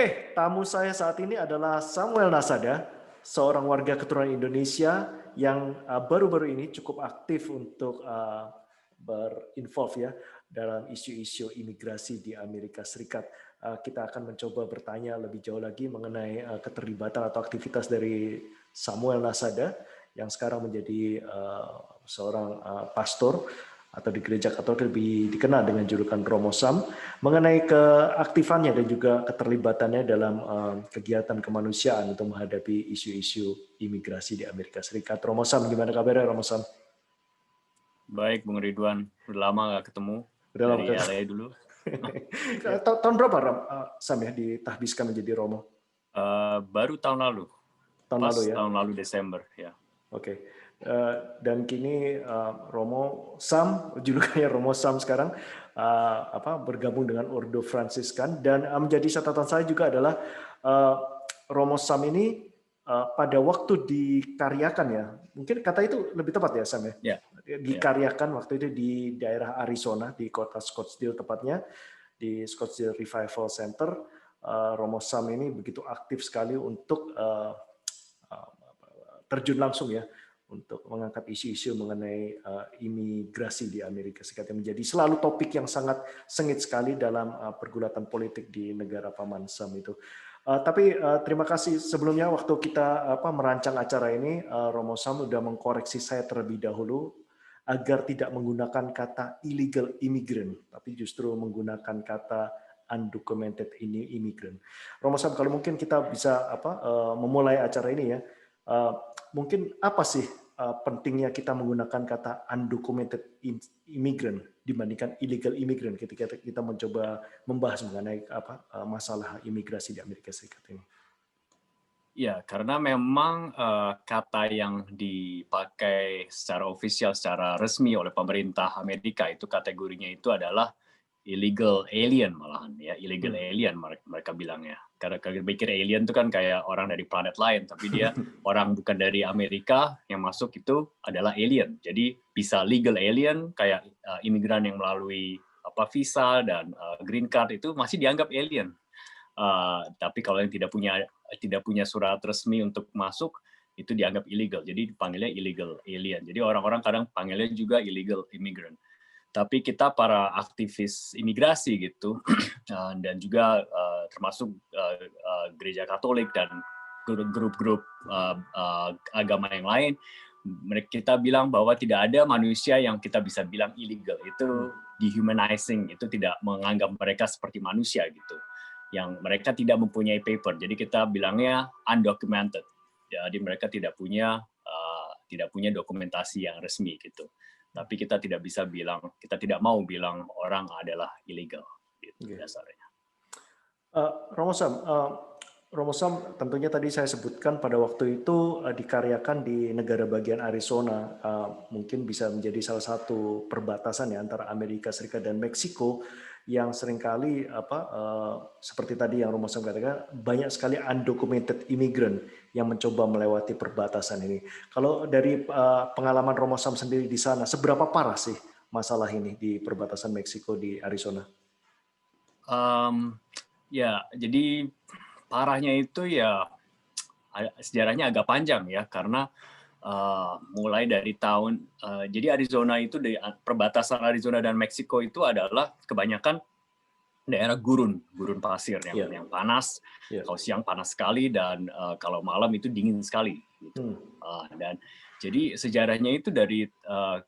Oke, tamu saya saat ini adalah Samuel Nasada, seorang warga keturunan Indonesia yang baru-baru ini cukup aktif untuk berinvolve ya dalam isu-isu imigrasi di Amerika Serikat. Kita akan mencoba bertanya lebih jauh lagi mengenai keterlibatan atau aktivitas dari Samuel Nasada yang sekarang menjadi seorang pastor atau di gereja Katolik lebih dikenal dengan julukan Romo Sam, mengenai keaktifannya dan juga keterlibatannya dalam kegiatan kemanusiaan untuk menghadapi isu-isu imigrasi di Amerika Serikat. Romo Sam, gimana kabarnya Romo Sam? Baik, Bung Ridwan. Udah lama nggak ketemu Udah lama dari kan? LA dulu. Ya. Tahun berapa Sam ya ditahbiskan menjadi Romo? Baru tahun lalu, Tahun pas lalu ya? tahun lalu Desember. Ya. Oke. Dan kini Romo Sam, julukannya Romo Sam sekarang, bergabung dengan Ordo Fransiskan, dan menjadi catatan saya juga adalah Romo Sam ini pada waktu dikaryakan ya, mungkin kata itu lebih tepat ya Sam ya, Ya. dikaryakan waktu itu di daerah Arizona, di kota Scottsdale tepatnya, di Scottsdale Revival Center. Romo Sam ini begitu aktif sekali untuk terjun langsung ya untuk mengangkat isu-isu mengenai imigrasi di Amerika Serikat yang menjadi selalu topik yang sangat sengit sekali dalam pergulatan politik di negara Paman Sam itu. Tapi terima kasih sebelumnya waktu kita merancang acara ini, Romo Sam sudah mengkoreksi saya terlebih dahulu agar tidak menggunakan kata illegal immigrant, tapi justru menggunakan kata undocumented immigrant. Romo Sam, kalau mungkin kita bisa memulai acara ini ya. Mungkin apa sih pentingnya kita menggunakan kata undocumented immigrant dibandingkan illegal immigrant ketika kita mencoba membahas mengenai masalah imigrasi di Amerika Serikat ini? Ya, karena memang kata yang dipakai secara ofisial, secara resmi oleh pemerintah Amerika itu kategorinya itu adalah illegal alien malahan ya, illegal alien mereka bilangnya. Karena pikir alien itu kan kayak orang dari planet lain, tapi dia orang bukan dari Amerika yang masuk itu adalah alien. Jadi bisa legal alien kayak imigran yang melalui visa dan green card itu masih dianggap alien. Tapi kalau yang tidak punya surat resmi untuk masuk itu dianggap illegal. Jadi dipanggilnya illegal alien. Jadi orang-orang kadang panggilnya juga illegal immigrant. Tapi kita para aktivis imigrasi gitu dan juga termasuk gereja Katolik dan grup-grup agama yang lain, kita bilang bahwa tidak ada manusia yang kita bisa bilang illegal. Itu dehumanizing, itu tidak menganggap mereka seperti manusia gitu. Yang mereka tidak mempunyai paper. Jadi kita bilangnya undocumented. Jadi mereka tidak punya dokumentasi yang resmi gitu. Tapi kita tidak mau bilang orang adalah illegal gitu dasarnya. Romo Sam, tentunya tadi saya sebutkan pada waktu itu dikaryakan di negara bagian Arizona, mungkin bisa menjadi salah satu perbatasan ya antara Amerika Serikat dan Meksiko yang seringkali seperti tadi yang Romo Sam katakan banyak sekali undocumented immigrant yang mencoba melewati perbatasan ini. Kalau dari pengalaman Romo Sam sendiri di sana, seberapa parah sih masalah ini di perbatasan Meksiko di Arizona? Ya, jadi parahnya itu ya sejarahnya agak panjang ya karena mulai dari jadi Arizona itu di perbatasan Arizona dan Meksiko itu adalah kebanyakan daerah gurun pasir yang panas. Kalau siang panas sekali dan kalau malam itu dingin sekali gitu. Dan jadi sejarahnya itu dari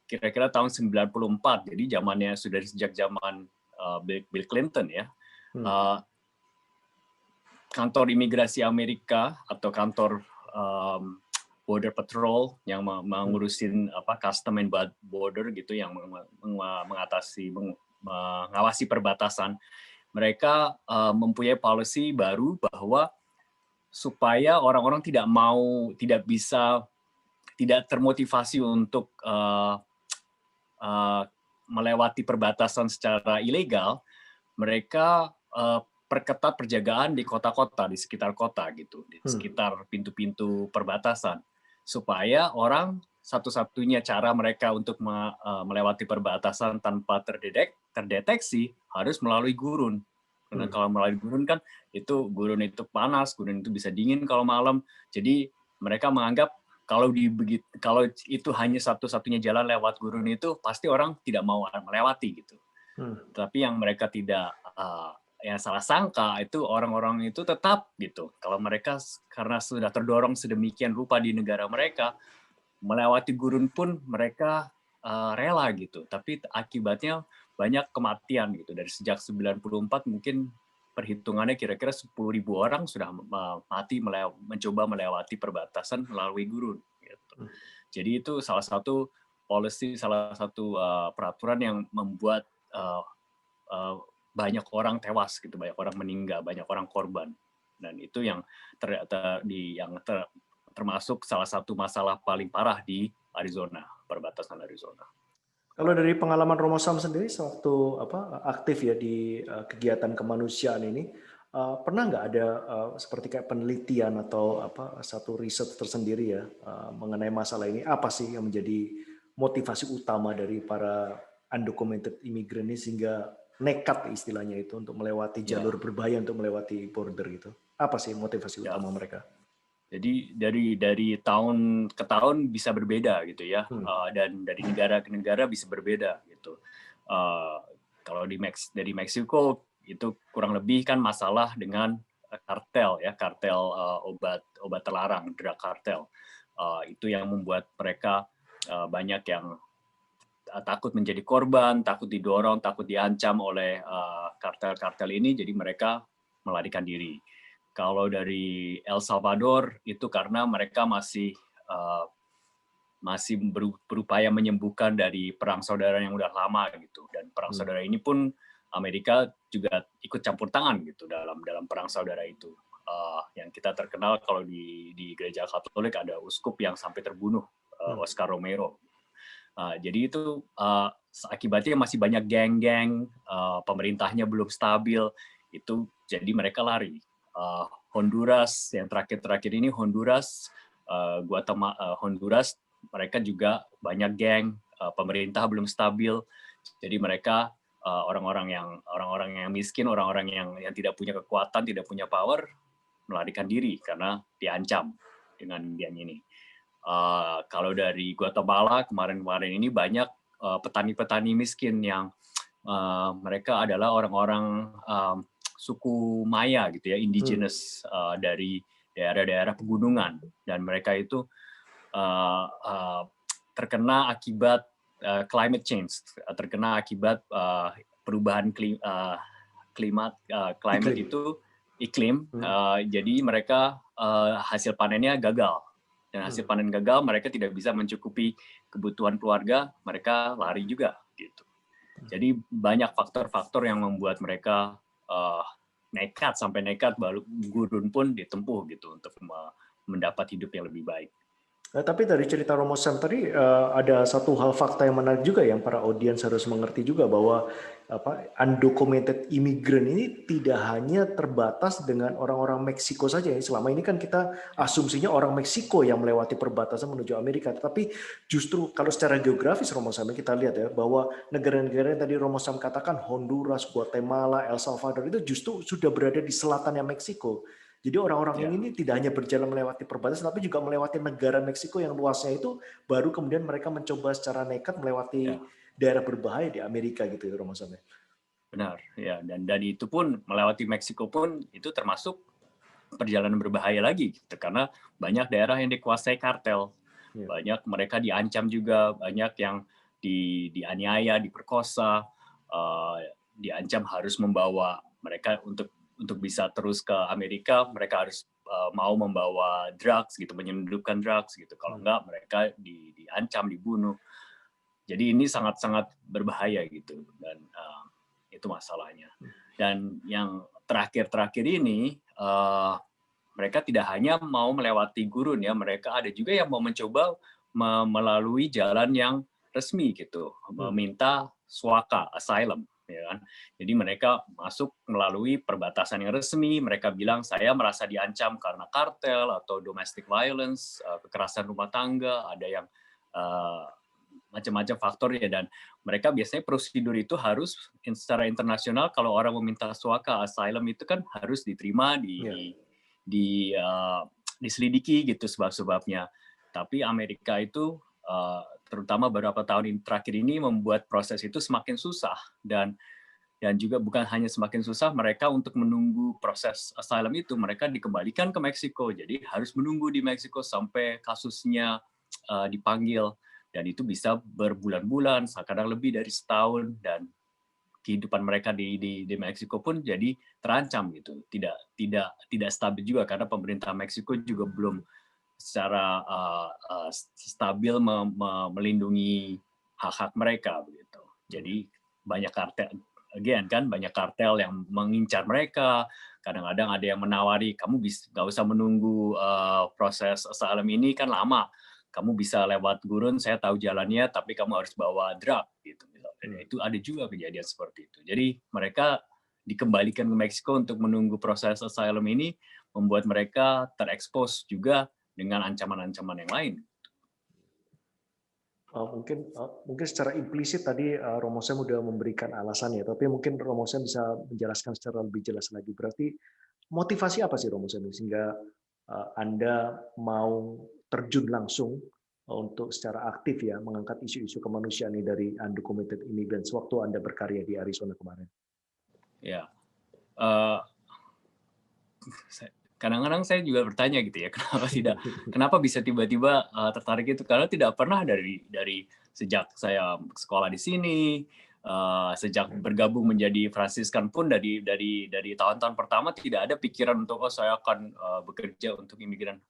kira-kira tahun 94. Jadi zamannya sudah sejak zaman Bill Clinton ya. Kantor imigrasi Amerika atau kantor Border Patrol yang mengurusin custom and border gitu yang mengawasi perbatasan. Mereka mempunyai policy baru bahwa supaya orang-orang tidak termotivasi untuk melewati perbatasan secara ilegal, mereka perketat penjagaan di kota-kota, di sekitar kota gitu, di sekitar pintu-pintu perbatasan, supaya orang satu-satunya cara mereka untuk melewati perbatasan tanpa terdeteksi harus melalui gurun Karena kalau melalui gurun kan gurun itu panas, gurun itu bisa dingin kalau malam. Jadi mereka menganggap kalau itu hanya satu-satunya jalan lewat gurun itu, pasti orang tidak mau melewati gitu. Tapi yang mereka tidak yang salah sangka itu orang-orang itu tetap gitu. Kalau mereka karena sudah terdorong sedemikian rupa di negara mereka, melewati gurun pun mereka rela gitu. Tapi akibatnya banyak kematian gitu. Dari sejak 94 mungkin perhitungannya kira-kira 10.000 orang sudah mati mencoba melewati perbatasan melalui gurun. Gitu. Jadi itu salah satu policy, salah satu peraturan yang membuat banyak orang tewas gitu, banyak orang meninggal, banyak orang korban. Dan itu yang termasuk salah satu masalah paling parah di Arizona, perbatasan Arizona. Kalau dari pengalaman Romo Sam sendiri sewaktu aktif ya di kegiatan kemanusiaan ini, pernah nggak ada seperti kayak penelitian atau satu riset tersendiri ya mengenai masalah ini? Apa sih yang menjadi motivasi utama dari para undocumented immigrant ini sehingga nekat istilahnya itu untuk melewati jalur berbahaya, untuk melewati border gitu? Apa sih motivasi utama mereka? Jadi dari tahun ke tahun bisa berbeda gitu ya, dan dari negara ke negara bisa berbeda gitu. Kalau dari Meksiko itu kurang lebih kan masalah dengan kartel ya, kartel obat terlarang, drug kartel. Itu yang membuat mereka banyak yang takut menjadi korban, takut didorong, takut diancam oleh kartel-kartel ini, jadi mereka melarikan diri. Kalau dari El Salvador itu karena mereka masih berupaya menyembuhkan dari perang saudara yang udah lama gitu, dan perang saudara ini pun Amerika juga ikut campur tangan gitu dalam perang saudara itu. Yang kita terkenal kalau di gereja Katolik ada uskup yang sampai terbunuh, Oscar Romero. Jadi itu akibatnya masih banyak geng-geng, pemerintahnya belum stabil, itu jadi mereka lari. Honduras yang terakhir ini Honduras, Honduras mereka juga banyak geng, pemerintah belum stabil, jadi mereka orang-orang yang miskin, orang-orang yang tidak punya kekuatan, tidak punya power melarikan diri karena diancam dengan geng ini. Kalau dari Guatemala kemarin-kemarin ini banyak petani-petani miskin yang mereka adalah orang-orang suku Maya gitu ya, indigenous dari daerah-daerah pegunungan, dan mereka itu terkena akibat climate change, terkena akibat perubahan climate itu iklim. Jadi mereka hasil panennya gagal, dan hasil panen gagal mereka tidak bisa mencukupi kebutuhan keluarga, mereka lari juga gitu. Jadi banyak faktor-faktor yang membuat mereka nekat baru gurun pun ditempuh gitu untuk mendapat hidup yang lebih baik. Tapi dari cerita Romo Sam tadi ada satu hal fakta yang menarik juga yang para audiens harus mengerti juga, bahwa undocumented immigrant ini tidak hanya terbatas dengan orang-orang Meksiko saja. Selama ini kan kita asumsinya orang Meksiko yang melewati perbatasan menuju Amerika, tapi justru kalau secara geografis Romo Sam kita lihat ya, bahwa negara-negara yang tadi Romo Sam katakan Honduras, Guatemala, El Salvador itu justru sudah berada di selatannya Meksiko. Jadi orang-orang ini tidak hanya berjalan melewati perbatasan, tapi juga melewati negara Meksiko yang luasnya itu, baru kemudian mereka mencoba secara nekat melewati daerah berbahaya di Amerika gitu ya, Romo Sam. Benar, ya, dan itu pun melewati Meksiko pun itu termasuk perjalanan berbahaya lagi, gitu, karena banyak daerah yang dikuasai kartel, banyak mereka diancam juga, banyak yang dianiaya, diperkosa, diancam harus membawa mereka untuk bisa terus ke Amerika, mereka harus mau membawa drugs gitu, menyelundupkan drugs gitu. Kalau enggak mereka diancam, dibunuh. Jadi ini sangat-sangat berbahaya gitu, dan itu masalahnya. Dan yang terakhir ini mereka tidak hanya mau melewati gurun ya, mereka ada juga yang mau mencoba melalui jalan yang resmi gitu, meminta SWAKA, asylum. Ya kan? Jadi mereka masuk melalui perbatasan yang resmi, mereka bilang saya merasa diancam karena kartel atau domestic violence, kekerasan rumah tangga, ada yang macam-macam faktornya, dan mereka biasanya prosedur itu harus secara internasional kalau orang meminta suaka asylum itu kan harus diterima, Ya. diselidiki gitu sebab-sebabnya. Tapi Amerika itu terutama beberapa tahun terakhir ini membuat proses itu semakin susah, dan juga bukan hanya semakin susah, mereka untuk menunggu proses asylum itu mereka dikembalikan ke Meksiko, jadi harus menunggu di Meksiko sampai kasusnya dipanggil, dan itu bisa berbulan-bulan, kadang lebih dari setahun, dan kehidupan mereka di Meksiko pun jadi terancam gitu, tidak stabil juga karena pemerintah Meksiko juga belum secara stabil melindungi hak-hak mereka begitu. Jadi banyak kartel, banyak kartel yang mengincar mereka. Kadang-kadang ada yang menawari, kamu bisa nggak usah menunggu proses asylum ini kan lama. Kamu bisa lewat gurun, saya tahu jalannya, tapi kamu harus bawa drug gitu. Itu ada juga kejadian seperti itu. Jadi mereka dikembalikan ke Meksiko untuk menunggu proses asylum ini, membuat mereka terekspos juga dengan ancaman-ancaman yang lain. Mungkin secara implisit tadi Romo Sam sudah memberikan alasannya, tapi mungkin Romo Sam bisa menjelaskan secara lebih jelas lagi. Berarti motivasi apa sih Romo Sam sehingga Anda mau terjun langsung untuk secara aktif ya mengangkat isu-isu kemanusiaan ini dari undocumented immigrants waktu Anda berkarya di Arizona kemarin? Ya, kadang-kadang saya juga bertanya gitu ya, kenapa bisa tiba-tiba tertarik itu, karena tidak pernah dari sejak saya sekolah di sini, sejak bergabung menjadi Fransiskan pun dari tahun-tahun pertama tidak ada pikiran untuk saya akan bekerja untuk imigran.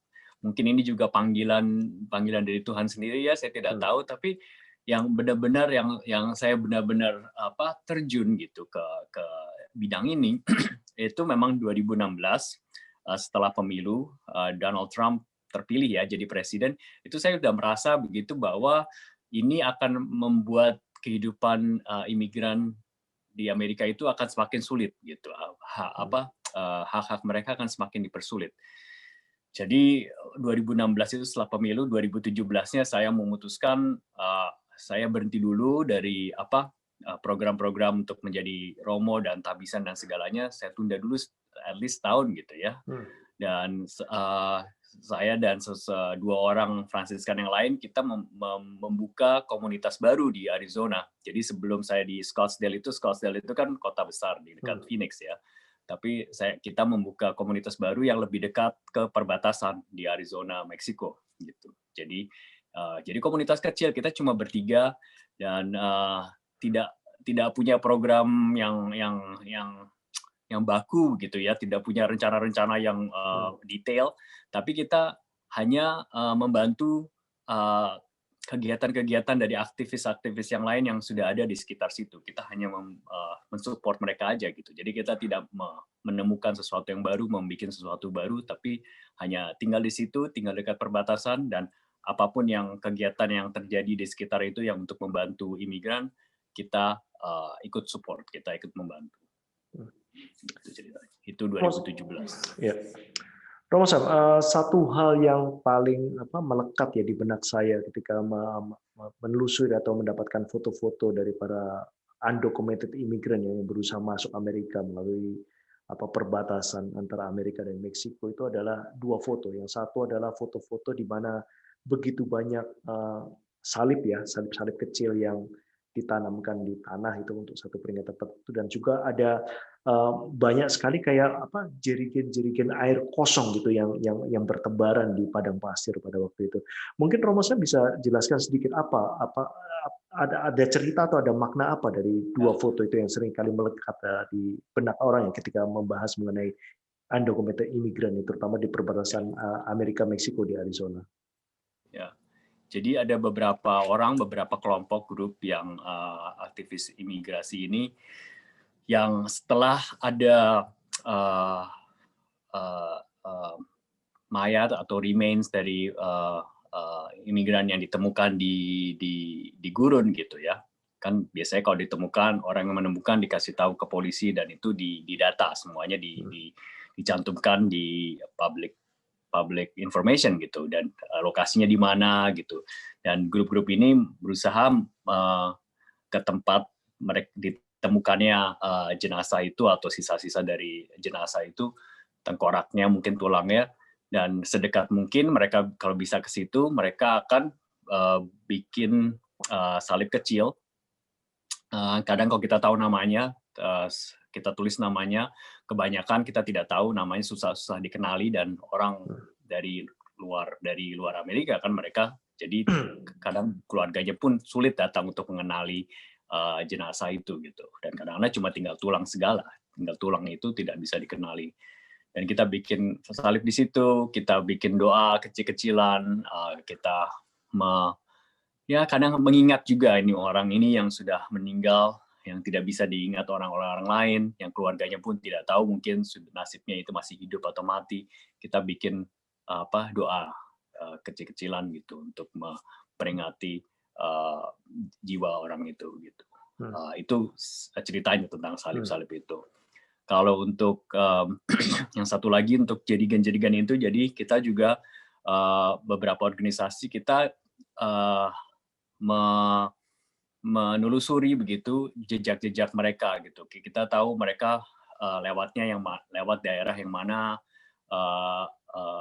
Mungkin ini juga panggilan dari Tuhan sendiri ya, saya tidak tahu, tapi yang benar-benar yang saya benar-benar terjun gitu ke bidang ini itu memang 2016 setelah pemilu Donald Trump terpilih ya jadi presiden, itu saya sudah merasa begitu bahwa ini akan membuat kehidupan imigran di Amerika itu akan semakin sulit gitu. Hak-hak mereka akan semakin dipersulit. Jadi 2016 itu setelah pemilu, 2017-nya saya memutuskan saya berhenti dulu dari program-program untuk menjadi romo dan tabisan dan segalanya, saya tunda dulu at least tahun gitu ya. Dan saya dan dua orang Fransiskan yang lain kita membuka komunitas baru di Arizona. Jadi sebelum saya di Scottsdale itu kan kota besar di dekat Phoenix ya. Tapi kita membuka komunitas baru yang lebih dekat ke perbatasan di Arizona, Meksiko gitu. Jadi komunitas kecil, kita cuma bertiga dan tidak punya program yang baku gitu ya, tidak punya rencana-rencana yang detail, tapi kita hanya membantu kegiatan-kegiatan dari aktivis-aktivis yang lain yang sudah ada di sekitar situ. Kita hanya mensupport mereka aja gitu. Jadi kita tidak menemukan sesuatu yang baru, membuat sesuatu baru, tapi hanya tinggal di situ, tinggal dekat perbatasan, dan apapun yang kegiatan yang terjadi di sekitar itu yang untuk membantu imigran, kita ikut support, kita ikut membantu. Itu 2017. Ya. Romo Sam, satu hal yang paling melekat ya di benak saya ketika menelusuri atau mendapatkan foto-foto dari para undocumented immigrant yang berusaha masuk Amerika melalui perbatasan antara Amerika dan Meksiko itu adalah dua foto. Yang satu adalah foto-foto di mana begitu banyak salib salib kecil yang ditanamkan di tanah itu untuk satu peringatan tertentu, dan juga ada banyak sekali kayak jerigen-jerigen air kosong gitu yang bertebaran di padang pasir pada waktu itu. Mungkin Romo Sam bisa jelaskan sedikit ada cerita atau ada makna apa dari dua foto itu yang sering kali melekat di benak orang ya ketika membahas mengenai undocumented immigrant, terutama di perbatasan Amerika Meksiko di Arizona. Ya. Jadi ada beberapa kelompok grup yang aktivis imigrasi ini yang setelah ada mayat atau remains dari imigran yang ditemukan di gurun gitu ya. Kan biasanya kalau ditemukan, orang yang menemukan dikasih tahu ke polisi dan itu didata semuanya dicantumkan di public information gitu, dan lokasinya di mana gitu. Dan grup-grup ini berusaha ke tempat mereka ditemukannya jenazah itu atau sisa-sisa dari jenazah itu, tengkoraknya, mungkin tulangnya, dan sedekat mungkin mereka kalau bisa ke situ, mereka akan bikin salib kecil. Kadang kalau kita tahu namanya, kita tulis namanya, kebanyakan kita tidak tahu namanya, susah-susah dikenali, dan orang dari luar Amerika kan mereka, jadi kadang keluarganya pun sulit datang untuk mengenali jenazah itu gitu. Dan kadang-kadang cuma tinggal tulang segala, tinggal tulang itu tidak bisa dikenali. Dan kita bikin salib di situ, kita bikin doa kecil-kecilan, kita ya kadang mengingat juga ini orang ini yang sudah meninggal, yang tidak bisa diingat orang-orang lain, yang keluarganya pun tidak tahu mungkin nasibnya itu masih hidup atau mati. Kita bikin doa kecil-kecilan gitu untuk memperingati jiwa orang itu gitu. Itu ceritanya tentang salib-salib itu. Kalau untuk yang satu lagi untuk jadigan-jadigan itu, jadi kita juga beberapa organisasi kita menelusuri begitu jejak-jejak mereka gitu. Kita tahu mereka lewat daerah yang mana,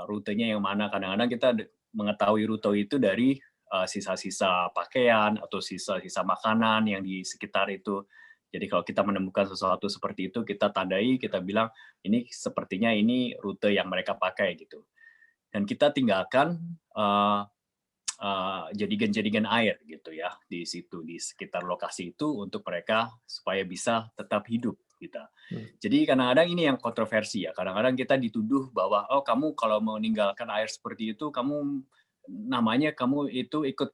rutenya yang mana. Kadang-kadang kita mengetahui rute itu dari sisa-sisa pakaian atau sisa-sisa makanan yang di sekitar itu. Jadi kalau kita menemukan sesuatu seperti itu, kita tandai, kita bilang ini sepertinya ini rute yang mereka pakai gitu. Dan kita tinggalkan jadigan-jadigan air gitu ya di situ, di sekitar lokasi itu, untuk mereka supaya bisa tetap hidup kita. Jadi kadang-kadang ini yang kontroversi ya. Kadang-kadang kita dituduh bahwa kamu kalau mau meninggalkan air seperti itu, kamu itu ikut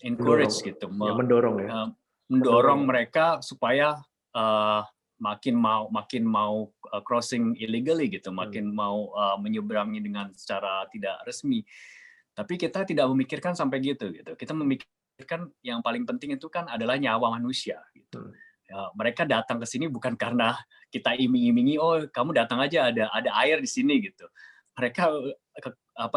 encourage gitu, mendorong mereka supaya makin mau crossing illegally gitu, makin mau menyeberangi dengan secara tidak resmi. Tapi kita tidak memikirkan sampai gitu. Kita memikirkan yang paling penting itu kan adalah nyawa manusia gitu. Ya, mereka datang ke sini bukan karena kita iming-imingi, kamu datang aja ada air di sini gitu. Mereka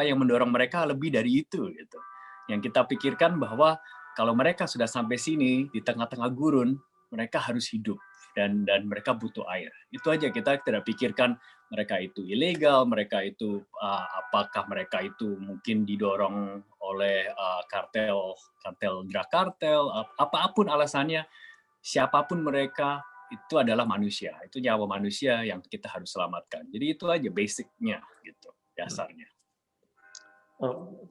yang mendorong mereka lebih dari itu gitu. Yang kita pikirkan bahwa kalau mereka sudah sampai sini di tengah-tengah gurun, mereka harus hidup. Dan mereka butuh air. Itu aja, kita tidak pikirkan mereka itu ilegal, mereka itu apakah mereka itu mungkin didorong oleh drug kartel, apapun alasannya, siapapun mereka, itu adalah manusia. Itu nyawa manusia yang kita harus selamatkan. Jadi itu aja basicnya gitu, dasarnya.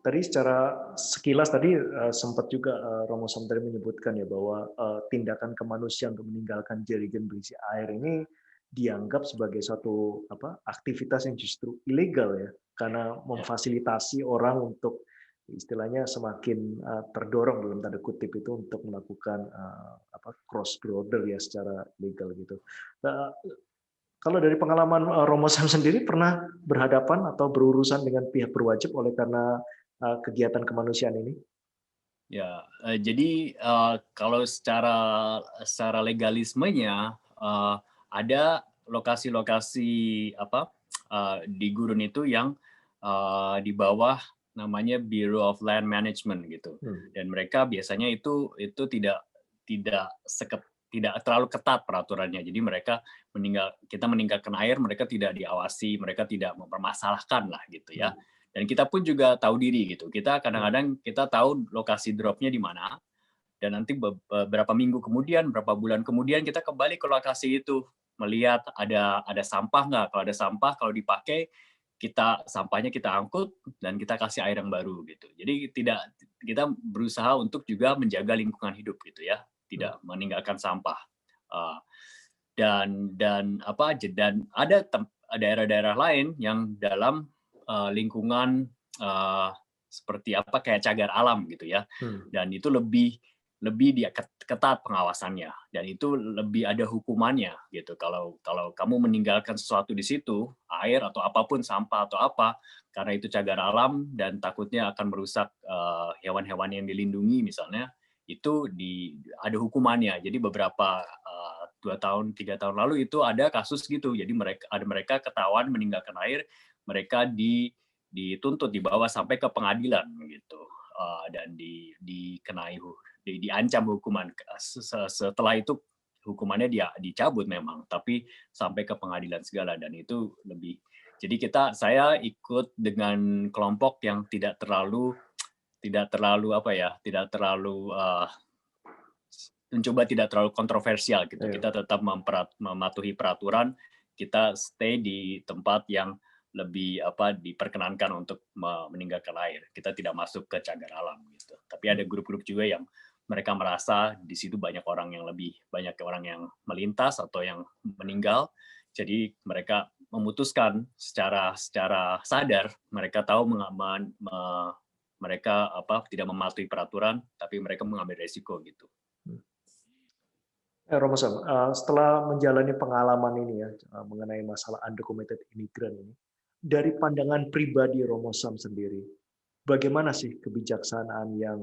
Tadi secara sekilas tadi sempat juga Romo Sam tadi menyebutkan ya bahwa tindakan kemanusiaan untuk meninggalkan jerigen berisi air ini dianggap sebagai suatu aktivitas yang justru ilegal ya, karena memfasilitasi orang untuk istilahnya semakin terdorong dalam tanda kutip itu untuk melakukan cross border ya secara legal gitu. Kalau dari pengalaman Romo Sam sendiri pernah berhadapan atau berurusan dengan pihak berwajib oleh karena kegiatan kemanusiaan ini? Ya, jadi kalau secara legalismenya ada lokasi-lokasi di gurun itu yang di bawah namanya Bureau of Land Management gitu, dan mereka biasanya itu tidak terlalu ketat peraturannya. Jadi kita meninggalkan air, mereka tidak diawasi, mereka tidak mempermasalahkan lah gitu ya. Dan kita pun juga tahu diri gitu. Kita kadang-kadang kita tahu lokasi dropnya di mana, dan nanti beberapa minggu kemudian, beberapa bulan kemudian kita kembali ke lokasi itu, melihat ada sampah nggak. Kalau ada sampah, kalau dipakai, sampahnya kita angkut dan kita kasih air yang baru gitu. Jadi kita berusaha untuk juga menjaga lingkungan hidup gitu ya, tidak meninggalkan sampah. Dan ada daerah-daerah lain yang dalam lingkungan seperti kayak cagar alam gitu ya, dan itu lebih ketat pengawasannya, dan itu lebih ada hukumannya gitu. Kalau kamu meninggalkan sesuatu di situ, air atau apapun, sampah atau apa, karena itu cagar alam dan takutnya akan merusak hewan-hewan yang dilindungi misalnya, itu ada hukumannya. Jadi beberapa 2 tahun 3 tahun lalu itu ada kasus gitu. Jadi mereka ketahuan meninggalkan air, mereka dituntut, dibawa sampai ke pengadilan gitu. Dan diancam hukuman. Setelah itu hukumannya dia dicabut memang, tapi sampai ke pengadilan segala, dan itu lebih. Jadi saya ikut dengan kelompok yang tidak terlalu mencoba tidak terlalu kontroversial gitu. Iya. Kita tetap mematuhi peraturan, kita stay di tempat yang lebih diperkenankan untuk meninggalkan air. Kita tidak masuk ke cagar alam gitu. Tapi ada grup-grup juga yang mereka merasa di situ banyak orang yang melintas atau yang meninggal. Jadi mereka memutuskan secara sadar, mereka tahu mereka tidak mematuhi peraturan, tapi mereka mengambil resiko gitu. Romo Sam, setelah menjalani pengalaman ini ya mengenai masalah undocumented immigrant ini, dari pandangan pribadi Romo Sam sendiri, bagaimana sih kebijaksanaan yang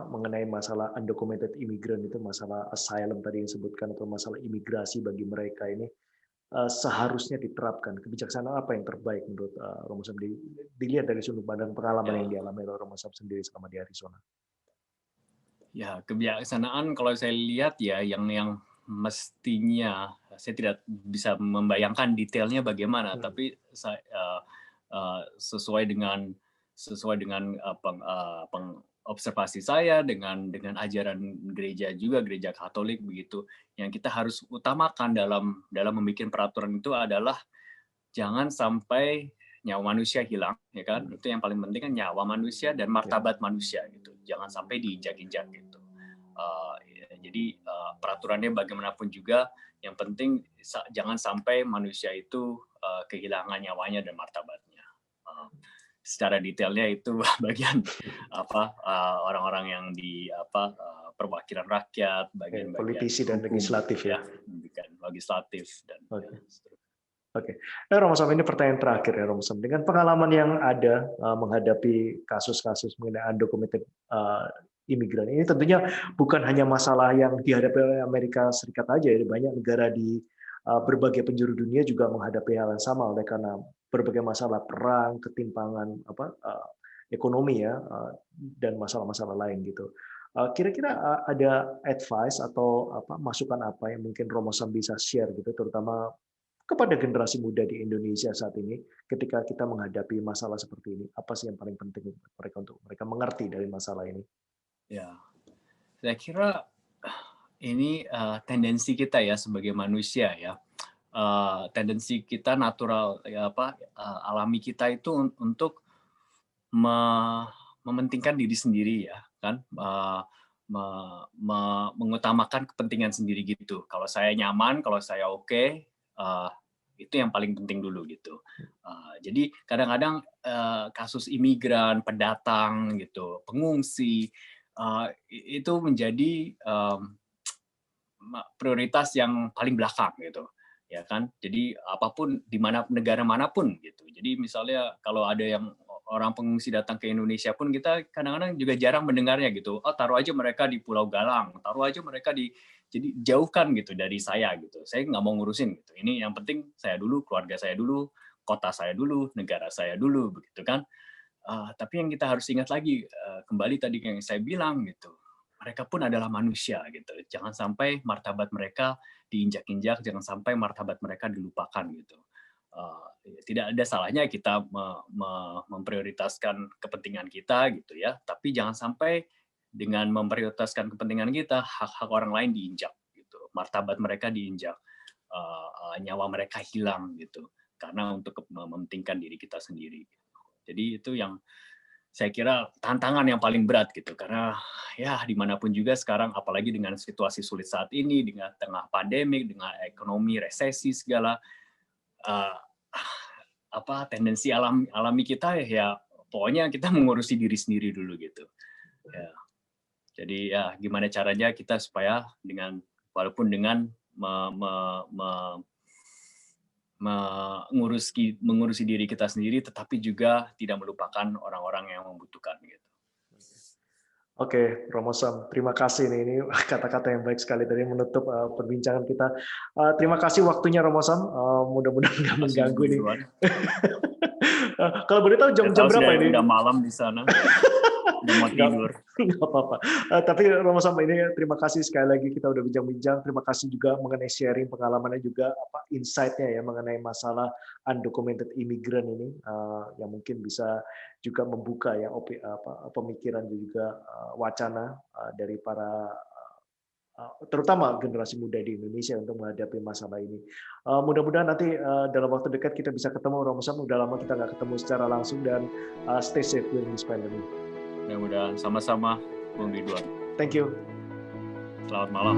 mengenai masalah undocumented immigrant itu, masalah asylum tadi yang disebutkan atau masalah imigrasi bagi mereka ini seharusnya diterapkan? Kebijaksanaan apa yang terbaik menurut Romo Sam dilihat dari sudut pandang pengalaman Ya. yang dialami oleh Romo Sam sendiri selama di Arizona? Ya, kebijaksanaan kalau saya lihat ya yang mestinya saya tidak bisa membayangkan detailnya bagaimana, tapi sesuai dengan observasi saya dengan ajaran gereja juga, gereja Katolik begitu, yang kita harus utamakan dalam membuat peraturan itu adalah jangan sampai nyawa manusia hilang, ya kan? Itu yang paling penting kan, nyawa manusia dan martabat manusia gitu. Jangan sampai diinjak-injak gitu. Jadi peraturannya bagaimanapun juga, yang penting jangan sampai manusia itu kehilangan nyawanya dan martabatnya. Secara detailnya itu bagian orang-orang yang di perwakilan rakyat, bagian Politisi dan hukum, legislatif ya. legislatif dan. Oke. Romo Sam, ini pertanyaan terakhir ya Romo Sam. Dengan pengalaman yang ada menghadapi kasus-kasus mengenai undocumented imigran ini, tentunya bukan hanya masalah yang dihadapi oleh Amerika Serikat aja, ya. Banyak negara di berbagai penjuru dunia juga menghadapi hal yang sama oleh karena berbagai masalah perang, ketimpangan ekonomi ya, dan masalah-masalah lain gitu. Kira-kira ada advice atau masukan apa yang mungkin Romo Sam bisa share gitu, terutama kepada generasi muda di Indonesia saat ini, ketika kita menghadapi masalah seperti ini, apa sih yang paling penting untuk mereka mengerti dari masalah ini? Ya, saya kira ini tendensi kita ya sebagai manusia ya, tendensi kita natural alami kita itu untuk mementingkan diri sendiri ya kan, mengutamakan kepentingan sendiri gitu. Kalau saya nyaman, kalau saya oke, itu yang paling penting dulu gitu. Jadi kadang-kadang kasus imigran, pendatang gitu, pengungsi itu menjadi prioritas yang paling belakang gitu, ya kan. Jadi apapun di negara manapun gitu. Jadi misalnya kalau ada yang orang pengungsi datang ke Indonesia pun kita kadang-kadang juga jarang mendengarnya gitu. Oh, taruh aja mereka di Pulau Galang, taruh aja mereka jadi jauhkan gitu dari saya gitu. Saya nggak mau ngurusin gitu. Ini yang penting saya dulu, keluarga saya dulu, kota saya dulu, negara saya dulu begitu kan. Tapi yang kita harus ingat lagi, kembali tadi yang saya bilang gitu, mereka pun adalah manusia gitu. Jangan sampai martabat mereka diinjak-injak, jangan sampai martabat mereka dilupakan gitu. Tidak ada salahnya kita memprioritaskan kepentingan kita gitu ya, tapi jangan sampai dengan memprioritaskan kepentingan kita, hak-hak orang lain diinjak gitu, martabat mereka diinjak, nyawa mereka hilang gitu, karena untuk mementingkan diri kita sendiri. Jadi itu yang saya kira tantangan yang paling berat gitu, karena ya dimanapun juga sekarang, apalagi dengan situasi sulit saat ini, dengan tengah pandemi, dengan ekonomi resesi segala, tendensi alami kita ya pokoknya kita mengurusi diri sendiri dulu gitu. Ya. Jadi ya gimana caranya kita supaya walaupun dengan mengurusi diri kita sendiri, tetapi juga tidak melupakan orang-orang yang membutuhkan gitu. Oke, Romo Sam, terima kasih nih. Ini kata-kata yang baik sekali tadi menutup perbincangan kita. Terima kasih waktunya Romo Sam. Mudah-mudahan nggak Terima kasih mengganggu Bung nih. Ridwan. Kalau boleh tahu Saya jam-jam tahu berapa ini? udah malam di sana, udah mau Nggak, tidur. nggak apa-apa. Tapi Romo Sam ini terima kasih sekali lagi kita udah bincang-bincang. Terima kasih juga mengenai sharing pengalamannya juga insight-nya ya mengenai masalah undocumented immigrant ini yang mungkin bisa juga membuka ya pemikiran juga wacana dari para terutama generasi muda di Indonesia untuk menghadapi masalah ini. Mudah-mudahan nanti dalam waktu dekat kita bisa ketemu, Romo Sam. Udah lama kita nggak ketemu secara langsung dan stay safe during this pandemic. Mudah-mudahan sama-sama Bung Ridwan. Thank you. Selamat malam.